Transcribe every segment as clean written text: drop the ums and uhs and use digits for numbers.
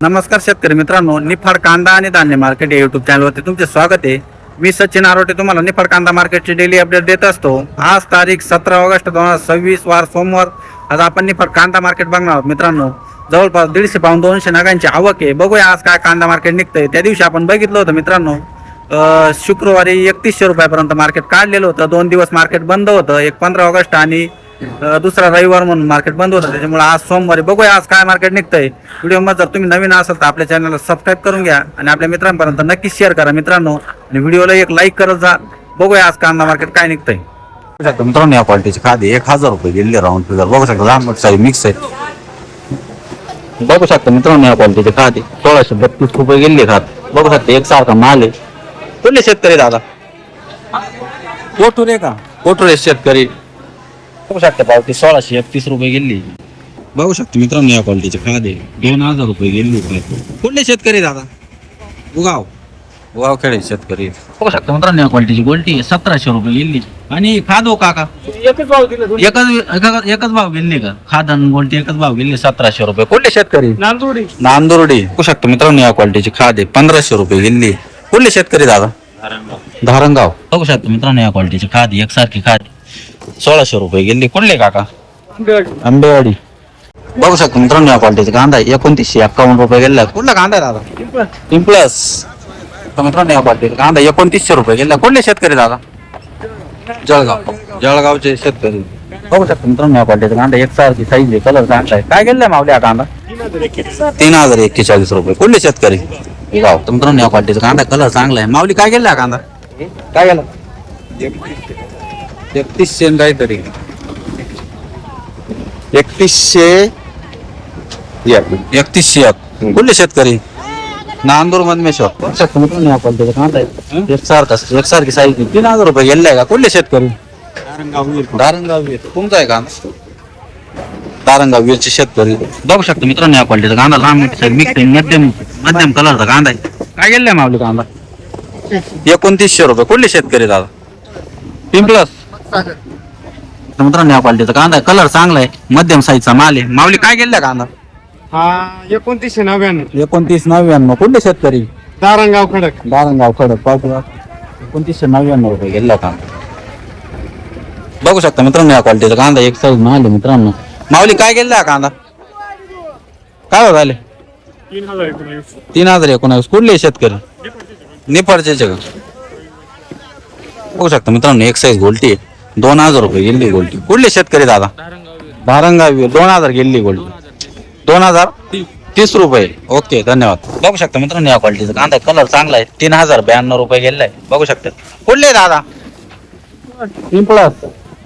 नमस्कार शेतकरी मित्रांनो, निफाड कांदा आणि धान्य मार्केट या युट्यूब चॅनलवरती तुमचे स्वागत आहे. मी सचिन आरोटे तुम्हाला निफाड कांदा मार्केटची डेली अपडेट देत असतो. आज तारीख 17 ऑगस्ट 2026 वार सोमवार. आज आपण निफाड कांदा मार्केट बघणार आहोत. मित्रांनो, जवळपास 150 पाऊंड 200 नगांची आवक आहे. बघूया आज काय कांदा मार्केट निघतंय. त्या दिवशी आपण बघितलं होतं मित्रांनो, शुक्रवारी 3100 रुपयापर्यंत मार्केट काढलेलं होतं. 2 दिवस मार्केट बंद होतं, एक 15 ऑगस्ट आणि दुसरा रविवार म्हणून मार्केट बंद होतं. त्याच्यामुळे आज सोमवारी बघूया आज काय मार्केट निघतंय. व्हिडिओमध्ये जर तुम्ही नवीन असाल तर आपल्या चॅनलला सबस्क्राईब करून घ्या आणि आपल्या मित्रांपर्यंत नक्की शेअर करा मित्रांनो, आणि व्हिडिओला एक लाईक करत जा. बघूया आज कांदा मार्केट काय निघतंय. मित्रांनो, या क्वालिटीचे खादे 1000 रुपये गेले. राऊंड फिगर बघू शकता, लहान मोठी साईज मिक्स आहे. बघू शकता मित्रांनो, या क्वालिटीचे खादे 1632 रुपये गेले. खात बघू शकता, एकसारखा माल आहे. कुठले शेतकरी दादा? कोठूर आहे का? कोठूर आहे शेतकरी. बघू शकता पावती 1631 रुपये गेली. बघू शकता मित्रांनो, या क्वालिटीचे खादे 2000 रुपये गेली. कुठले शेतकरी दादा? उगाव खेळे शेतकरी. बघू शकता मित्रांनो, या क्वालिटीची गोल्टी 1700 रुपये गेली. आणि खाद हो काका एकच भाव गेली का? खाद आणि गोल्टी एकच भाव गेली 1700 रुपये. कुठले शेतकरी? नांदुर्डी. बघू शकता मित्रांनो, या क्वालिटीची खाद 1500 रुपये गेली. कुठले शेतकरी दादा? धारणगाव. बघू शकता मित्रांनो, या क्वालिटीची खाद एकसारखी खाद 1600 रुपये गेली. कुठले काका? आंबेवाडी. बघू शकता मित्रांनो, या क्वालिटीचा कांदा 2951 रुपये गेला. कुठला कांदा आहे दादा? पिंपळस. मित्रांनो, या क्वालिटीचा कांदा 2900 रुपये गेला. कुठले शेतकरी दादा? जळगावचे शेतकरी. बघू शकता मित्रांनो, या क्वालिटीचा कांदा एकसारखी साईज आहे, कलर चांगला आहे. काय गेलाय मावली हा कांदा? 3041 रुपये. कुठले शेतकरी? गाव. मित्रांनो, या क्वालिटीचा कांदा कलर चांगला आहे. माऊली काय गेला हा कांदा? काय गेला? 3100 काहीतरी. 3101. कुठले शेतकरी? नांदूर मधमेश्वर. मित्रांनो, या क्वालिटीचा कांदा आहे एकसारखी साईज 3000 रुपये गेलाय का? कुठले शेतकरी? धारणगाव वीर. तुमचा आहे कांदा? धारणगाव वीरचे शेतकरी. बघू शकता मित्रांनो, या क्वालिटीचा कांदा लहान मोठी साईज मिक्स मध्यम कलरचा कांदा आहे. काय गेलाय मावली कांदा? 2900 रुपये. कुठले शेतकरी दादा? पिंपळस. मित्रांनो, या क्वालिटीचा कांदा आहे, कलर चांगला आहे, मध्यम साईजचा माल आहे. माऊली काय गेलाय कांदा? 2999. कुठले शेतकरी? दारणगाव खडक. पावती 2999 रुपये गेला कांदा. बघू शकता मित्रांनो, या क्वालिटीचा कांदा एक साईज माल आहे. मित्रांनो, माऊली काय गेला कांदा? काय झाले? 3019. कुठले शेतकरी? निफाडचे का? बघू शकता मित्रांनो, एक साईज गोल्टी आहे, 2000 रुपये गेली गोल्टी. कुठले शेतकरी दादा? धारणगाव. 2000 गेली गोल्टी. 2030 रुपये. ओके, धन्यवाद. बघू शकता मित्रांनो, या क्वालिटीचा कांदा कलर चांगला आहे, 3092 रुपये गेलाय. बघू शकता. कुठले दादा? पिंपळस.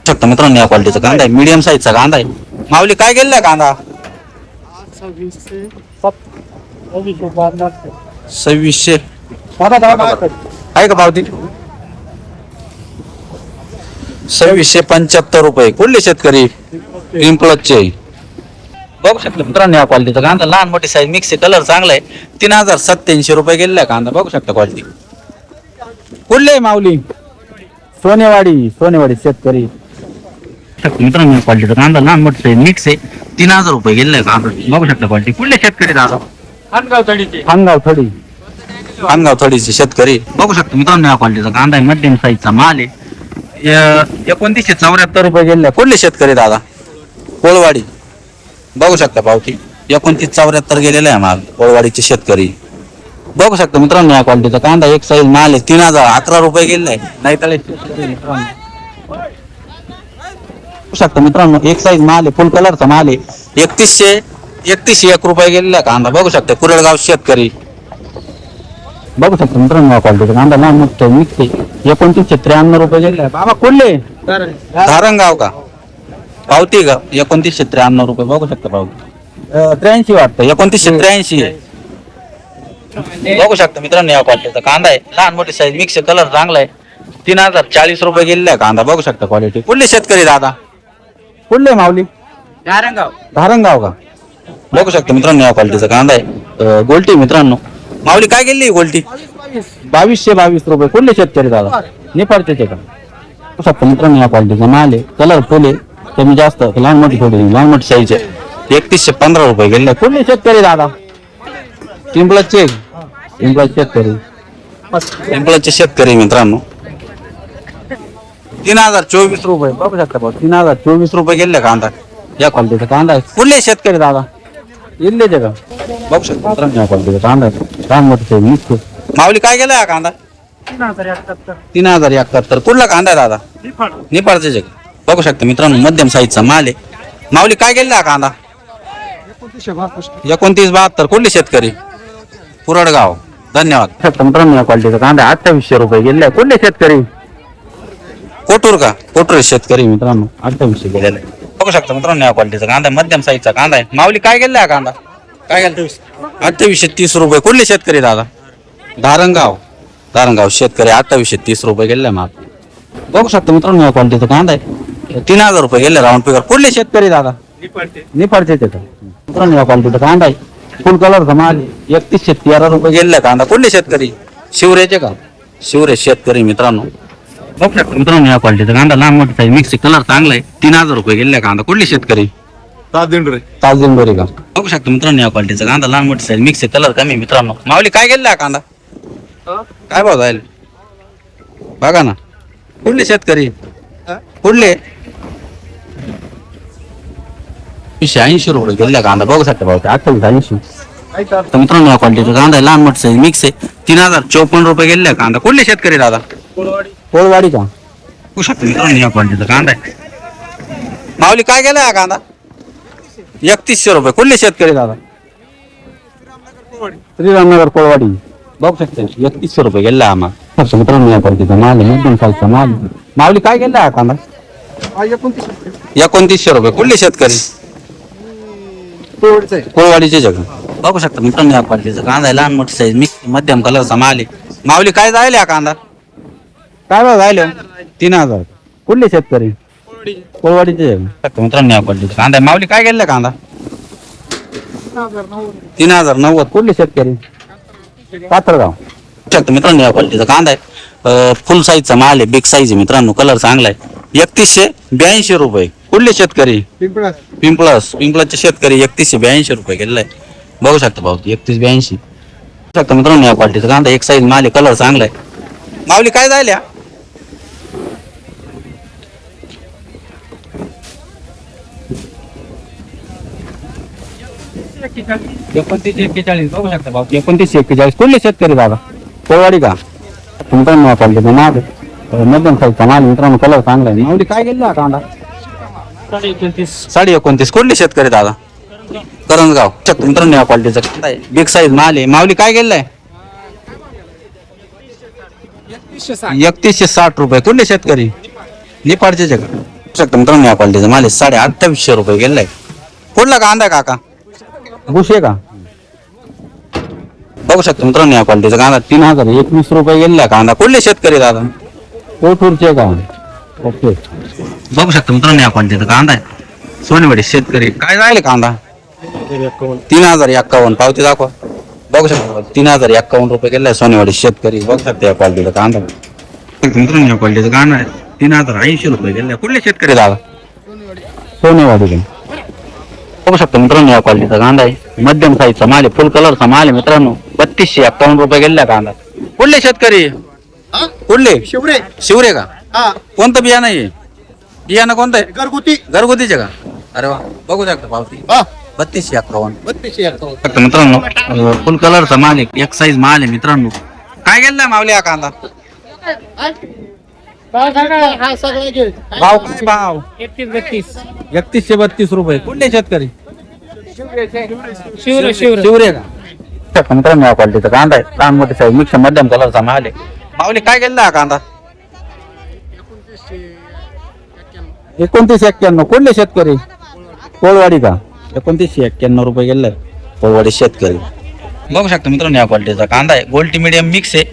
शकता मित्रांनो, या क्वालिटीचा कांदा आहे, मीडियम साईजचा कांदा आहे. माऊली काय गेलाय कांदा? 2600. आहे का पावती? 2675 रुपये. कुठले शेतकरी? पिंपळसचे. बघू शकता मित्रांनो, या क्वालिटीचा कांदा लहान मोठी साईज मिक्स आहे, कलर चांगला आहे, 3087 रुपये गेलाय कांदा. बघू शकता क्वालिटी. कुठले माऊली? सोनेवाडी शेतकरी. मित्रांनो, क्वालिटीचा कांदा लहान मोठी साईज मिक्स आहे, 3000 रुपये गेलाय कांदा. बघू शकता क्वालिटी. कुठले शेतकरी दादा? खानगाव थडीचे शेतकरी. बघू शकता मित्रांनो, या क्वालिटीचा कांदा आहे, मध्यम साईजचा माल आहे, 2974 रुपये गेलाय. कुठले शेतकरी दादा? कोळवाडी. बघू शकता पावती 2974 गेलेला आहे माल, कोळवाडीचे शेतकरी. बघू शकता मित्रांनो, या क्वालिटीचा कांदा एक साईज माल आहे, 3011 रुपये गेलाय. नाही तर बघू शकता मित्रांनो, एक साईज माल आहे, फुल कलरचा माल आहे, 3101 रुपये गेलेला आहे कांदा. बघू शकता, कुरळगाव शेतकरी. बघू शकता मित्रांनो, या क्वालिटीचा कांदा लहान मोठा मिक्स आहे, 2993 रुपये गेलाय. बाबा कुठले? धारणगाव का? पावती का? 2993 रुपये. बघू शकता पावती 83 वाटतं, 2983 आहे. बघू शकता मित्रांनो, या क्वालिटीचा कांदा आहे, लहान मोठी साईज मिक्स आहे, कलर चांगला आहे, 3040 रुपये गेलेला आहे कांदा. बघू शकता क्वालिटी. कुठले शेतकरी दादा? कुठले माऊली? धारणगाव का? बघू शकता मित्रांनो, या क्वालिटीचा कांदा आहे, गोल्टी. मित्रांनो, माऊली काय गेली गोल्टी? 2222 रुपये. कुठले शेतकरी दादा? निफाडचे का? बघू शकता मित्रांनो, या क्वालिटीचा माल आहे, कलर फुल आहे, कमी जास्त लहान मोठी साईज आहे, 3115 रुपये गेले. कुठले शेतकरी दादा? पिंपळाचे शेतकरी पिंपळाचे शेतकरी मित्रांनो 3024 रुपये बघू शकता भाऊ 3024 रुपये गेले कांदा या क्वालिटीचा कांदा आहे कुठले शेतकरी दादा इल्ले का बघू शकता मित्रांनो या क्वालिटीचा कांदा आहे छान मोठे माऊली काय गेला हा कांदा 3071 कुठला कांदा आहे दादा निफाडचे जग बघू शकता मित्रांनो मध्यम साईजचा माल आहे माऊली काय गेला हा कांदा 2972 कुठले शेतकरी पुरडगाव धन्यवाद मित्रांनो या क्वालिटीचा कांदा 2800 रुपये गेले कुठले शेतकरी कोटूर का कोटूर शेतकरी मित्रांनो 2800 गेलेला आहे बघू शकता मित्रांनो या क्वालिटीचा कांदा आहे मध्यम साईजचा कांदा आहे माऊली काय गेला हा कांदा काय गेला 2830 रुपये कुठले शेतकरी दादा धारणगाव शेतकरी 2830 रुपये गेले माल बघू शकता मित्रांनो या क्वालिटीचा कांदा आहे 3000 रुपये गेले राऊंड फिगर कुठले शेतकरी दादा निफाडचे मित्रांनो या क्वालिटीचा कांदा आहे फुल कलरचा माल 3113 रुपये गेले कांदा कुठले शेतकरी शिवरेचे का शिवरे शेतकरी मित्रांनो बघू शकता मित्रांनो या क्वालिटीचा कांदा लहान मोठा साईज मिक्स कलर चांगला आहे 3000 रुपये गेले कांदा कुठले शेतकरी ताजदिंडोरी का बघू शकता मित्रांनो या क्वालिटीचा कांदा लहान मोठा साईज मिक्स कलर कमी मित्रांनो माऊली काय गेला कांदा काय भाव जाईल बघा ना कुठले शेतकरी कुठले 280 रुपये गेले कांदा बघू शकता भाऊ 2880 तर मित्रांनो या क्वालिटीचा कांदा आहे लहान मोठा साईज मिक्स आहे 3054 रुपये गेले कांदा कुठले शेतकरी दादा कोळवाडी का बघू शकता मित्रांनो या क्वालिटीचा कांदा आहे माऊली काय गेला हा कांदा 3100 रुपये कुठले शेतकरी दादा श्रीरामनगर कोळवाडी बघू शकता 3100 रुपये गेला आम्हाला मित्रांनो या क्वालिटीचा माल आहे मध्यम साईजचा माल आहे. माऊली काय गेला हा कांदा 2900 रुपये कुठले शेतकरी कोळवाडीचे जग बघू शकता मित्रांनो या क्वालिटीचा कांदा आहे लहान मोठी साईज मिक्स मध्यम कलरचा माल आहे माऊली काय जायला हा कांदा काय भाव जायला 3000 कुठले शेतकरी कोळवाडीचे जग मित्रांनो या क्वालिटीचा कांदा आहे माऊली काय गेला कांदा 3090 कुठले शेतकरी पाथरगाव मित्रांनो या क्वालिटीचा कांदा आहे फुल साईजचा माल आहे बिग साईज आहे मित्रांनो कलर चांगला आहे 3182 रुपये कुठले शेतकरी पिंपळाचे शेतकरी 3182 रुपये गेलेला आहे बघू शकता भाऊ 3182 शकता मित्रांनो या क्वालिटीचा कांदा एक साईज माल आहे कलर चांगला आहे माऊली काय जायला 2941 बघू शकता भाऊ 2941 कुठले शेतकरी दादा कोळवाडी का मित्रांनो या क्वालिटीचा माल आहे मध्यम साईजचा माल मित्रांनो कलर चांगला आहे माऊली काय गेला कांदा 29.5 कुठले शेतकरी दादा करंजगाव मित्रांनो या क्वालिटीचा कांदा आहे बिग साईज माल आहे माऊली काय गेलाय 3160 रुपये कुठले शेतकरी निफाडचे जग मित्रांनो या क्वालिटीचा माल आहे 2850 रुपये गेलाय कुठला कांदा काका भुसे का बघू शकतो मित्रांनो या क्वालिटीचा कांदा 3021 रुपये गेला कांदा कुठले शेतकरी दादा कोठूरचे का ओके बघू शकतो मित्रांनो या क्वालिटीचा कांदा आहे सोनेवाडी शेतकरी काय जायले कांदा 3051 पावती दाखवा बघू शकतो 3051 रुपये गेलाय सोनेवाडी शेतकरी बघू शकतो या क्वालिटीचा कांदा मित्रांनो या क्वालिटीचा कांदा आहे 3080 रुपये गेलाय कुठले शेतकरी दादा सोनेवाडी बघू शकतो मित्रांनो या क्वालिटीचा कांदा आहे मध्यम साईजचा माल आहे फुल कलरचा माल आहे मित्रांनो 3251 रुपये गेला कांदा कुठले शेतकरी कुठले शिवरे का कोणतं बियाणं आहे बियाणं कोणतं आहे घरगुतीचे का अरे वा बघू शकता पावती 3251 मित्रांनो फुल कलरचा माल आहे एक साईज माल आहे मित्रांनो काय गेला मावली हा कांदा भाव काय भाव 3132 रुपये कुठले शेतकरी शिवरे का मित्रांनो या क्वालिटीचा कांदा आहे लहान मोठे साईज मिक्स मध्यम कलरचा माल आहे माऊली काय गेला हा कांदा 2991 कुठले शेतकरी कोळवाडी का 2991 रुपये गेलाय कोळवाडी शेतकरी बघू शकता मित्रांनो या क्वालिटीचा कांदा आहे गोल्टी मीडियम मिक्स आहे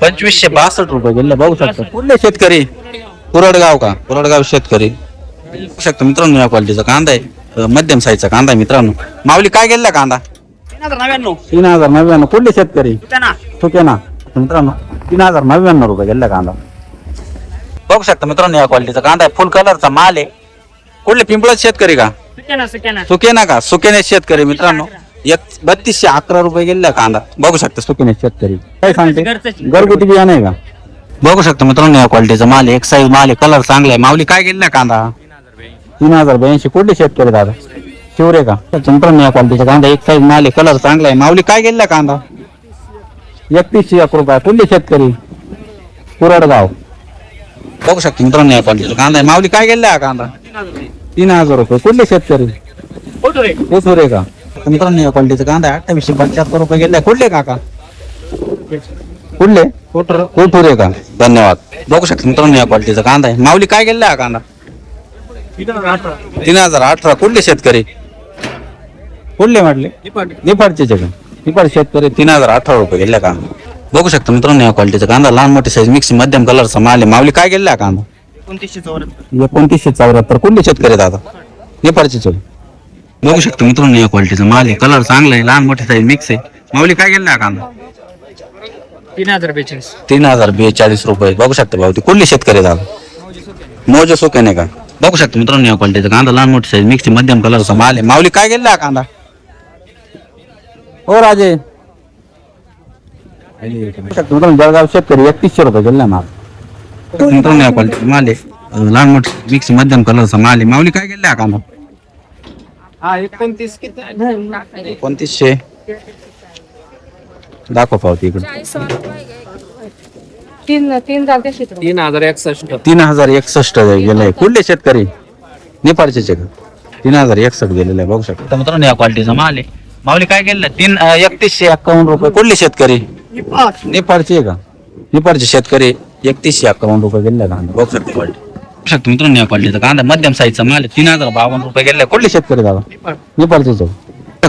2562 रुपये गेले बघू शकता कुठले शेतकरी कुरडगाव का कुरडगाव शेतकरी बघू शकता मित्रांनो या क्वालिटीचा कांदा आहे मध्यम साईजचा कांदा आहे मित्रांनो माऊली काय गेला कांदा 3099 कुठले शेतकरी सुकेना मित्रांनो 3099 रुपये गेला कांदा बघू शकता मित्रांनो या क्वालिटीचा कांदा आहे फुल कलरचा माल आहे कुठले पिंपळाचे शेतकरी का सुकेना का सुकेने शेतकरी मित्रांनो 3211 रुपये गेलेला कांदा बघू शकता सुकीने शेतकरी काय सांगते घरगुती बियाणं आहे का बघू शकता मित्रांनो या क्वालिटीचा माल आहे, एक साईज माल आहे, कलर चांगला आहे. माऊली काय गेलेला कांदा 3082 कुठले शेतकरी दादा शिवरे का मित्रांनो या क्वालिटीचा कांदा एक साईज माल आहे, कलर चांगला आहे. माऊली काय गेलेला कांदा 3101 रुपये कुठले शेतकरी कुरडगाव बघू शकता मित्रांनो या क्वालिटीचा कांदा आहे. माऊली काय गेलेला कांदा 3000 रुपये कुठले शेतकरी कोसुरे का मित्रांनो या क्वालिटीचा कांदा 2875 रुपये गेले कुठले काका कुठले कोठुरे का धन्यवाद. बघू शकता मित्रांनो या क्वालिटीचा कांदा आहे. माऊली काय गेलेला हा कांदा 3018 कुठले शेतकरी कुठले म्हटले निफाडचे का निफाड शेतकरी 3018 रुपये गेले कांदा बघू शकता मित्रांनो या क्वालिटीचा कांदा लहान मोठी साईज मिक्स मध्यम कलरचा माल आहे. माऊली काय गेलेला कांदा 2974 कुठले शेतकरी दादा निफाडचे बघू शकता मित्रांनो या क्वालिटीचा माल आहे, कलर चांगला आहे, लहान मोठी साईज मिक्स आहे. माऊली काय गेलेला कांदा 3042 रुपये बघू शकता भाऊ कुठले शेतकरी दादा मोजे सोकेने का बघू शकता मित्रांनो या क्वालिटीचा कांदा लहान मोठी साईज मिक्स मध्यम कलरचा माल आहे. माऊली काय गेलेला कांदा हो राजे मित्रांनो जळगाव शेतकरी 3100 रुपये गेलेला माल मित्रांनो या क्वालिटीचा माल आहे, लहान मोठी मिक्स मध्यम कलरचा माल आहे. माऊली काय गेलेला कांदा 2900 दाखव पावती इकडे 3061 गेलाय कुठले शेतकरी नेपाळचे का 3061 गेलेले आहे बघू शकता मित्रांनो या क्वालिटीचा माल आहे. माऊली काय गेलेला 3151 रुपये कुठले शेतकरी नेपाळचे का नेपाळचे शेतकरी 3151 रुपये गेलेला कांदा बघू शकता क्वालिटी बघू शकता मित्रांनो या क्वालिटीचा कांदा मध्यम साईजचा माल आहे 3052 रुपये गेले कुठले शेतकरी दादा नेपाळचे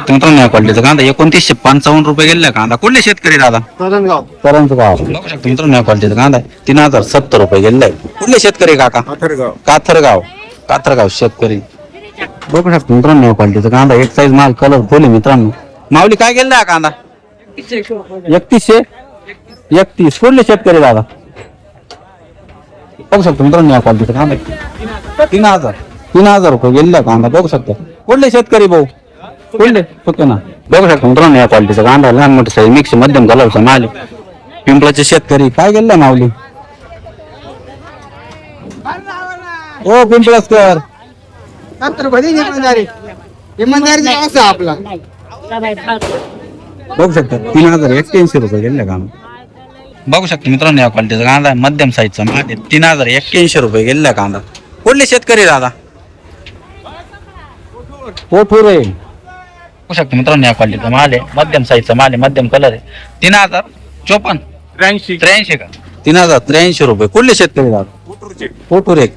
मित्रांनो या क्वालिटीचा कांदा 2955 रुपये गेलेला कांदा कुठले शेतकरी दादा करंजगाव बघू शकता मित्रांनो या क्वालिटीचा कांदा 3070 रुपये गेलेला आहे कुठले शेतकरी काका काथरगाव शेतकरी बघू शकता मित्रांनो या क्वालिटीचा कांदा एक साईज माल कलर फुल आहे मित्रांनो. माऊली काय गेलेला कांदा 3131 कुठले शेतकरी दादा बघू शकता मित्रांनो या क्वालिटीचा कांदा 3000 रुपये गेलेला कांदा बघू शकता कुठले शेतकरी भाऊ कुठले फक्त ना बघू शकता मित्रांनो या क्वालिटीचा कांदा लहान मोठी साईज मिक्स मध्यम कलरचा माल आहे. पिंपळाचे शेतकरी काय गेलेला माऊली ओ पिंपळासकर बघू शकता 3081 रुपये गेलेला कांदा बघू शकता मित्रांनो या क्वालिटीचा कांदा मध्यम साईजचा माल आहे 3081 रुपये गेलेला कांदा कुठले शेतकरी दादा कोठुरे बघू शकता मित्रांनो या क्वालिटीचा माल आहे मध्यम साईजचा माल आहे मध्यम कलर आहे 3053 का 3083 रुपये कुठले शेतकरी दादा कोठुरे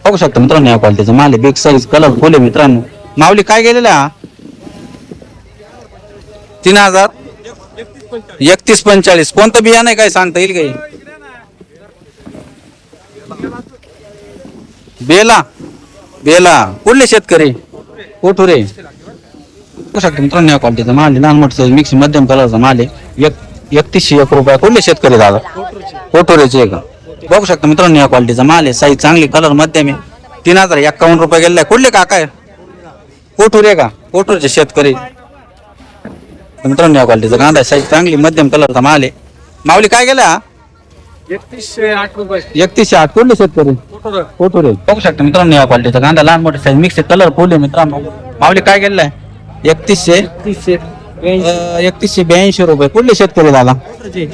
बघू शकता मित्रांनो या क्वालिटीचा माल आहे बिग साईज कलर फुल आहे मित्रांनो. माऊली काय गेलेला 303145 कोणतं बियाणं आहे काय सांगता येईल काही बेला कुठले शेतकरी कोठुरे बघू शकता मित्रांनो या क्वालिटीचा माल आहे लहान मोठी साईज मिक्स मध्यम कलरचा माल आहे 3101 रुपये कुठले शेतकरी दादा कोठुरेचे का बघू शकता मित्रांनो या क्वालिटीचा माल आहे साईज चांगली कलर मध्यम आहे 3051 रुपये गेलेला आहे कुठले काका कोठुरे का कोठुरचे शेतकरी मित्रांनो या क्वालिटीचा कांदा साईज चांगली मध्यम कलरचा माल आहे. माऊली काय गेला 3108 कुठले शेतकरी कोठुरे बघू शकता मित्रांनो या क्वालिटीचा कांदा लहान मोठे साईज मिक्स कलर फुल आहे मित्रांनो. माऊली काय गेलाय 3182 रुपये कुठले शेतकरी दादा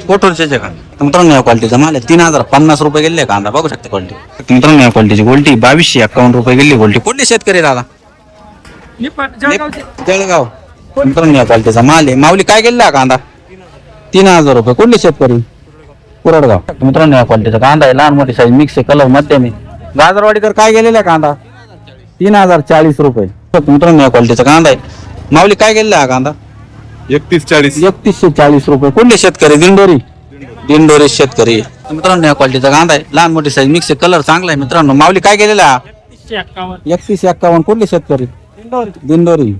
कोठुरचे का मित्रांनो या क्वालिटीचा माल आहे 3050 रुपये गेले कांदा बघू शकता क्वालिटी मित्रांनो या क्वालिटीची गोल्टी 2251 रुपये गेली गोल्टी कुठले शेतकरी दादा जळगाव मित्रांनो या क्वालिटीचा माल आहे. माऊली काय गेला कांदा 3000 रुपये कुठले शेतकरी कुरडगाव मित्रांनो या क्वालिटीचा कांदा आहे लहान मोठी साईज मिक्स कलर मध्यम आहे. गाजरवाडीकर काय गेलेला कांदा 3040 रुपये मित्रांनो या क्वालिटीचा कांदा आहे. माऊली काय गेलेला हा कांदा 3140 रुपये कुठले शेतकरी दिंडोरी शेतकरी मित्रांनो या क्वालिटीचा कांदा आहे लहान मोठी साईज मिक्स कलर चांगला आहे मित्रांनो. माऊली काय गेलेला 3151 कुठले शेतकरी दिंडोरी